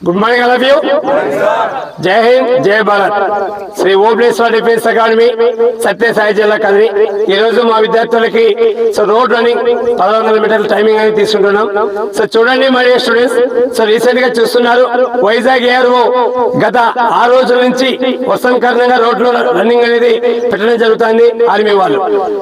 Good morning all of you. జై హింద్, జై Bharat. Shri Obleshwara defence academy Sathya Sai జిల్లా కదిరి. ఈ రోజు మా విద్యార్థులకి రోడ్ రన్నింగ్ 1100 మీటర్ల టైమింగ్ అనేది తీసుకుంటున్నాం. సో చూడండి my dear students, so recent గా చూస్తున్నారు వైజాగ్ ఏఆర్ఓ గత 6 రోజుల నుంచి వసంకరణంగా రోడ్ లో రన్నింగ్ అనేది పెట్టడం జరుగుతుంది ఆర్మీ వాళ్ళు.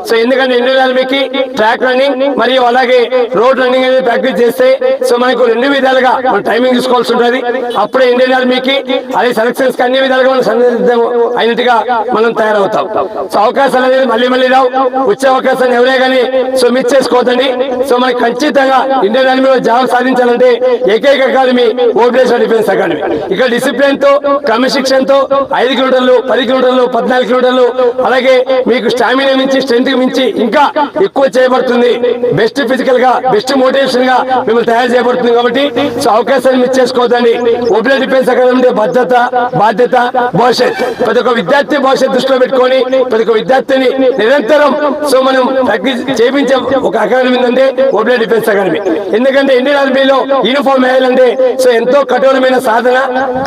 సో ఎందుకంటే ఇండియన్ ఆర్మీకి ట్రాక్ రన్నింగ్ మరియు అలాగే రోడ్ రన్నింగ్ అనేది ప్రాక్టీస్ చేస్తే సో మనకు 2 విధాలుగా మనం టైమింగ్ తీసుకోవాల్సి ఉంటుంది. అప్పుడే ఇండియన్ ఆర్మీకి అదే సెలక్షన్స్ కి అన్ని విధాలుగా మనం సంసిద్ధం అయినట్టుగా మనం తయారవుతాం. సో అవకాశాలు అనేది మళ్ళీ రావు. వచ్చే అవకాశాన్ని ఎవరే కానీ సో మిస్ చేసుకోవద్దండి. సో మనకి ఖచ్చితంగా ఇండియన్ ఆర్మీలో జాబ్ సాధించాలంటే ఏకైక అకాడమీ ఓబ్లేశ్వర డిఫెన్స్ అకాడమీ. ఇక్కడ డిసిప్లిన్ తో క్రమశిక్షణ తో 5 కిలోమీటర్లు 10 కిలోమీటర్లు 14 కిలోమీటర్లు అలాగే మీకు స్టామినా మించి స్ట్రెంత్ మించి ఇంకా ఎక్కువ చేయబడుతుంది. బెస్ట్ ఫిజికల్ గా బెస్ట్ మోటివేషన్ గా మిమ్మల్ని తయారు చేయబడుతుంది. కాబట్టి సో అవకాశాన్ని మిస్ చేసుకోవద్దండి. ఓబ్లేశ్వర డిఫెన్స్ అకాడమీ భద్రత, బాధ్యత, భవిష్యత్. ప్రతి ఒక్క విద్యార్థి భవిష్యత్ దృష్టిలో పెట్టుకొని ప్రతి ఒక్క విద్యార్థిని నిరంతరం సో మనం ప్రాక్టీస్ చేయించే ఒక అకాడమీ ఏంటంటే ఓబ్లేశ్వర డిఫెన్స్ అకాడమీ. ఎందుకంటే ఇండియన్ ఆర్మీలో యూనిఫామ్ వేయాలంటే సో ఎంతో కఠోరమైన సాధన,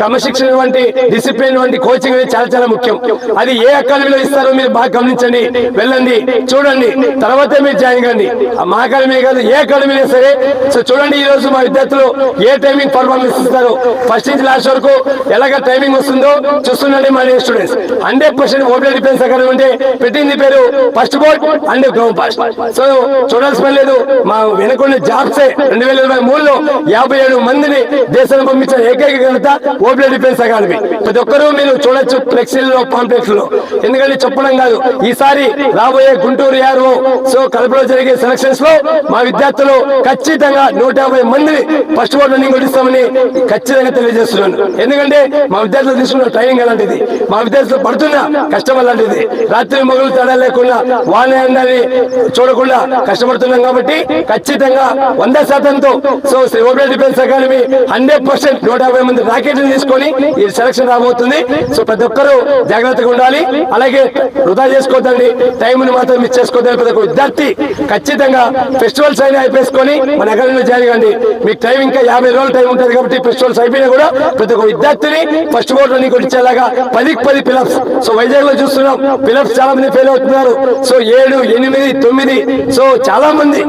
క్రమశిక్షణ వంటి డిసిప్లిన్ వంటి కోచింగ్ అనేది చాలా ముఖ్యం. అది ఏ అకాడమీలో ఇస్తారో మీరు బాగా గమనించండి, వెళ్ళండి, చూడండి, తర్వాతే మీరు జాయిన్ కండి. మా అకాడమీ కాదు, ఏ అకాడమీలో సరే. సో చూడండి ఈ రోజు మా విద్యార్థులు ఏ టైమింగ్ పర్ఫార్మెన్స్ ఇస్తారు, ఫస్ట్ నుంచి లాస్ట్ వరకు ఎలాగ టైమింగ్ వస్తుందో చూస్తుండండి మా స్టూడెంట్స్. 100% ఓబ్లేశ్వర డిఫెన్స్ అకాడమీ అంటే పెట్టింది పేరు first board and ground pass. So చూడాల్సిన పని లేదు. మా వెనుకొన్న జాబ్సే 2023లో 57 మందిని దేశాన్ని పంపించిన ఏకైక ఘనత ఓబ్లేశ్వర డిఫెన్స్ అకాడమీ. ప్రతి ఒక్కరూ మీరు చూడొచ్చు ఫ్లెక్సీల్లో, పాంప్లెట్స్ లో. ఎందుకంటే చెప్పడం కాదు, ఈసారి రాబోయే గుంటూరు ఏఆర్ఓ సో కడపలో జరిగే సెలక్షన్స్ లో మా విద్యార్థులు ఖచ్చితంగా 150 మందిని ఫస్ట్ బోర్డు రన్నింగ్ కొట్టిస్తామని ఖచ్చితంగా తెలియజేస్తున్నాను. ఎందుకంటే మా విద్యార్థులు తీసుకున్న ట్రైనింగ్ అలాంటిది, మా విద్యార్థులు పడుతున్న కష్టం అలాంటిది. రాత్రి మొగలు తేడా లేకుండా వాహనాన్ని చూడకుండా కష్టపడుతున్నాం. కాబట్టి ఖచ్చితంగా 100%తో so Shri Obleshwara defence academy 100% 150 మంది రాకెట్ తీసుకొని ఈ సెలక్షన్ రాబోతుంది. సో ప్రతి ఒక్కరూ జాగ్రత్తగా ఉండాలి. అలాగే వృధా చేసుకోవద్దండి, టైంని మాత్రం మిస్ చేసుకోవద్దని ప్రతి ఒక్క విద్యార్థి ఖచ్చితంగా ఫెస్టివల్స్ అయినా అయిపోసుకొని మన అకాడమీలో జాయిన్ కండి. మీకు టైం ఇంకా 50 రోజులు టైం ఉంటుంది. కాబట్టి ఫెస్టివల్స్ అయిపోయినా కూడా ప్రతి ఒక్క విద్యార్థిని ఫస్ట్ బోర్డు రన్నింగ్ కొట్టించేలాగా 10కి 10 పిలప్స్. సో వైజాగ్ లో చూస్తున్నాం పిలప్స్ చాలా మంది ఫెయిల్ అవుతున్నారు. సో 7, 8, 9 సో చాలా మంది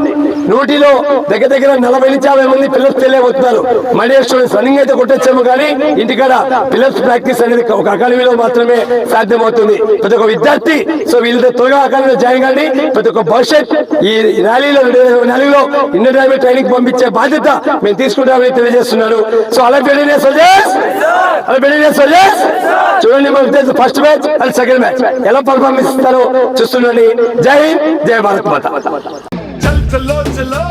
100లో దగ్గర 40 నుంచి 50 మంది పిలప్స్ ఫెయిల్ అయిపోతున్నారు. మై డియర్ స్టూడెంట్స్, రన్నింగ్ అయితే కొట్టొచ్చాము కానీ ఇంటికాడ పిలప్స్ ప్రాక్టీస్ అనేది ఒక అకాడమీలో మాత్రమే సాధ్యమవుతుంది. ప్రతి ఒక్క విద్యార్థి సో వీళ్ళతో త్వరగా అకాడమీలో జాయిన్ కండి. ప్రతి ఒక్క భవిష్యత్ ఈ ర్యాలీలో 2024లో ఇండియన్ ఆర్మీ ట్రైనింగ్ పంపించే బాధ్యత మేము తీసుకుంటామని తెలియజేస్తున్నాను. సో అలా పెళ్లి సజెస్ట్ చూడండి మా విద్యార్థులు first match and second match ఎలా పర్ఫార్మెన్స్ ఇస్తారో చూస్తుండండి. జై హింద్, జై భారత్ మాత. చలో చలో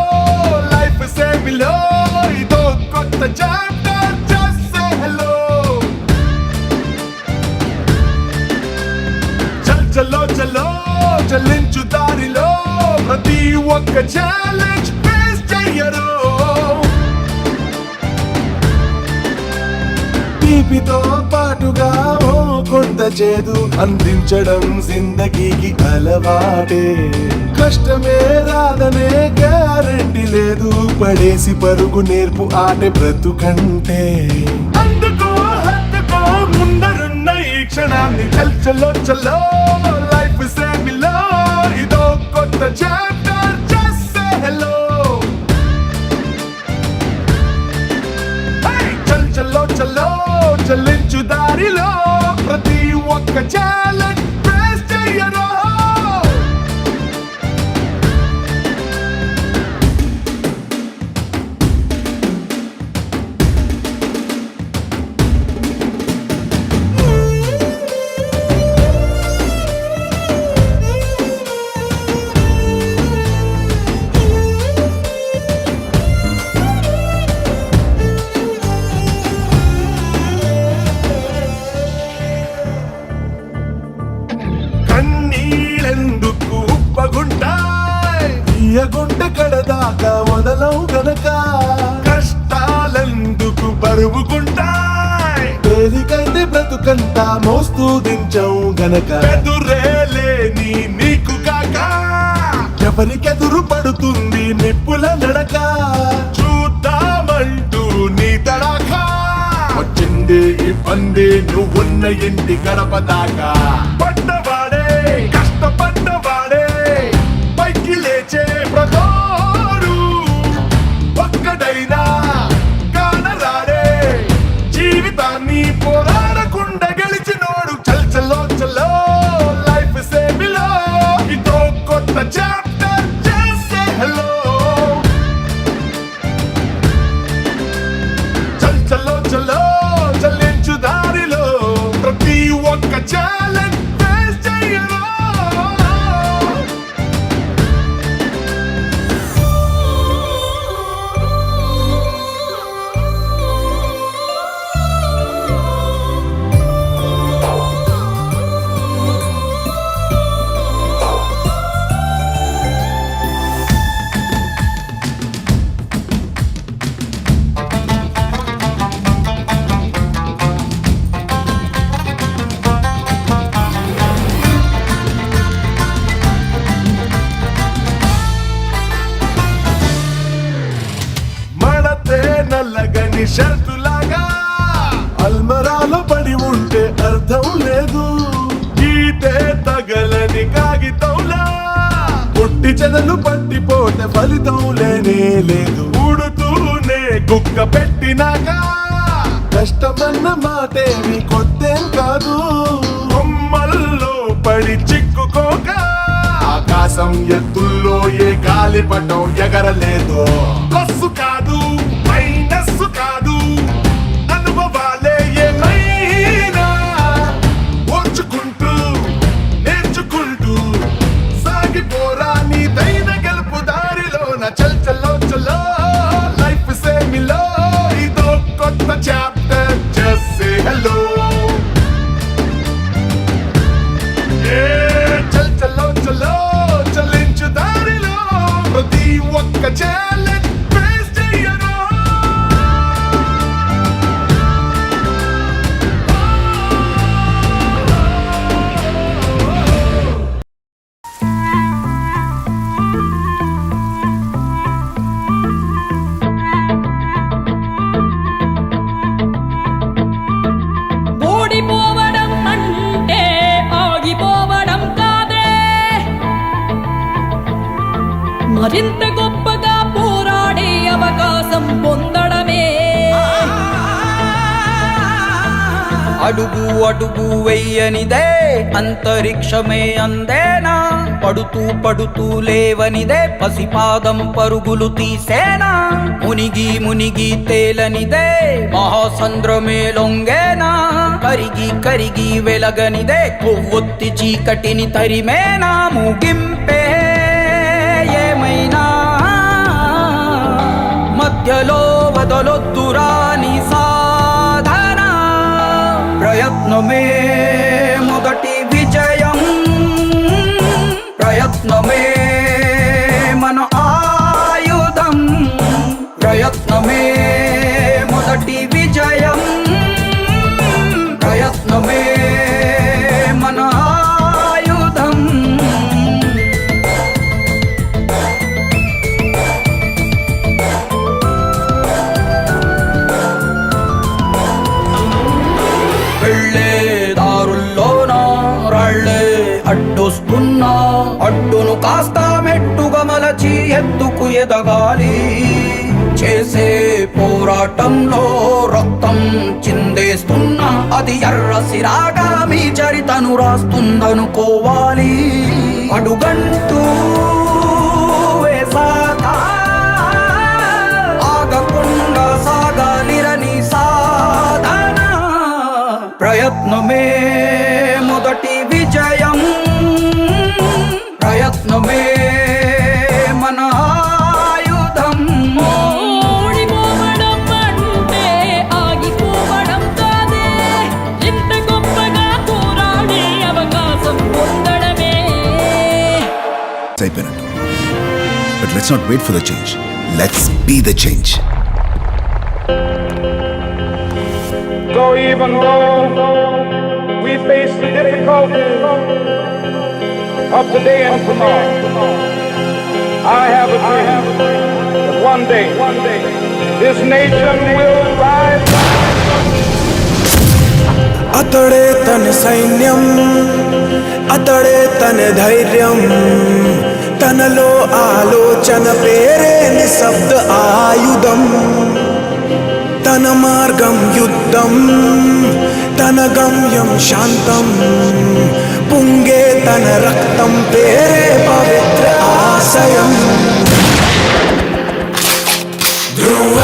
లైఫ్ సే మిలో ఇదో కొత్త చాప్టర్, జస్ట్ సే హలో. చలో చలో చలించు దారిలో ప్రతి ఒక్క ఛాలెంజ్ ఫేస్ చెయ్యరు. తీపితో పాటుగా ఓ కొంత చేదు అందించడం జిందగీకి అలవాటే. కష్టమే రాదనే గ్యారెంటీ లేదు, పడేసి పరుగు నేర్పు ఆటే బ్రతుకంటే. అందుకో హత్తుకో ముందరున్న ఈ క్షణాన్ని. చలో చలో లైఫ్ సే మిలో ఇదో కొత్త చాప్టర్, జస్ట్ సే హలో. చలో చలో చలించు దారిలో ప్రతి ఒక్క ఛాలెంజ్ ఫేస్ చెయ్యరు. గుండె కడదాకా వదలవు గనక కష్టాలెందుకు బరువుకుంటాయి. తేలికైతే బ్రతుకంతా మోస్తూ దించవు గనక ఎదురేలేని నీకు కాక ఎవరికెదురు పడుతుంది నిప్పుల నడక. చూద్దామంటూ నీ తడాకా ఉండే ఇబ్బంది నువ్వున్న ఇంటి గడప దాకా పడ్డవాడే కష్టపడ్డవాడే పైకి లేచే ప్రతోడు ఒక్కడైనా కానరాడే జీవితాన్ని పోరాడకుండా గెలిచినోడు చల్ చల్లో చల్లో లైఫ్ సేమిలో ఇదో కొత్త చాప్టర్ చేసే హలో చల్ చల్లో చల్లో చల్లించు దారిలో ప్రతి ఒక్క ఛాలెంజ్ ఫేస్ చెయ్యరా మడతే నల్లగని షర్టులాగా అల్మరాలో పడి ఉంటే అర్థం లేదు గీతే తగలని కాగితంలా పుట్టి చెదలు పట్టిపోతే ఫలితం లేనే లేదు ఊడుతూనే కుక్క పెట్టినాక కష్టమన్న మాటేమి కొత్తేం కాదు బొమ్మల్లో పడి చిక్కుకోక ఆకాశం ఎత్తుల్లో ఏ గాలిపటం ఎగరలేదు ప్లస్ కాదు మైనస్ కాదు అనుభవాలే ఏమైనా ఓర్చుకుంటూ నేర్చుకుంటూ సాగిపోరా నీదైన గెలుపు దారిలోన చల్ చల్లో చల్లో లైఫ్ సేమిలో ఇదో కొత్త చాప్టర్ జస్ట్ సే హలో చల్ చల్లో చల్లో చల్లించు దారిలో ప్రతి ఒక్క ఛాలెంజ్ ఫేస్ చెయ్యరా ఓడిపోవడం అంటే ఆగిపోవడం కాదే, మరింత గొప్పగా పోరాడే అవకాశం పొందడమే. అడుగు అడుగు వెయ్యనిదే అంతరిక్షమే అందేనా, పడుతూ పడుతూ లేవనిదే పసిపాదం పరుగులు తీసేనా, మునిగి మునిగి తేలనిదే మహాసంద్రమే లొంగేనా, కరిగి కరిగి వెలగనిదే కొవ్వొత్తి చీకటిని తరిమేనా, ముగింపే ఏమైనా మధ్యలో వదలొద్దురాని సాధన, ప్రయత్నమే మొదటి విజయం, ప్రయత్నమే మన ఆయుధం, ప్రయత్నమే మొదటి విజయం, ప్రయత్నమే మన ఆయుధం. వెళ్ళే దారుల్లోన రాళ్ళే అడ్డొస్తున్నా, అడ్డును కాస్త మెట్టుగా మలచి ఎత్తుకు ఎదగాలి, చేసే పోరాటంలో రక్తం చిందేస్తున్నా అది ఎర్ర సిరాగా మీ చరితను రాస్తుందనుకోవాలి, అడుగంటూ వేసాక ఆగకుండా సాగాలిరని సాధన, ప్రయత్నమే మొదటి విజయం, ప్రయత్నమే మన ఆయుధం. ఓడిపోవడం అంటే ఆగిపోవడం కాదే, ఇంత గొప్పగా పోరాడే అవకాశం పొందడమే. అయిపోయినట్టు. But let's not wait for the change. Let's be the change. So even though we face the difficulties of today and tomorrow, I have a dream that one day this nation will rise up. అతడే తన సైన్యం, అతడే తన ధైర్యం, తనలో ఆలోచన పేరే నిశ్శబ్ద ఆయుధం. తన మార్గం యుద్ధం, తన గమ్యం శాంతం, పుంగే తన రక్తం పేరే పవిత్ర ఆశయం. ధ్రువ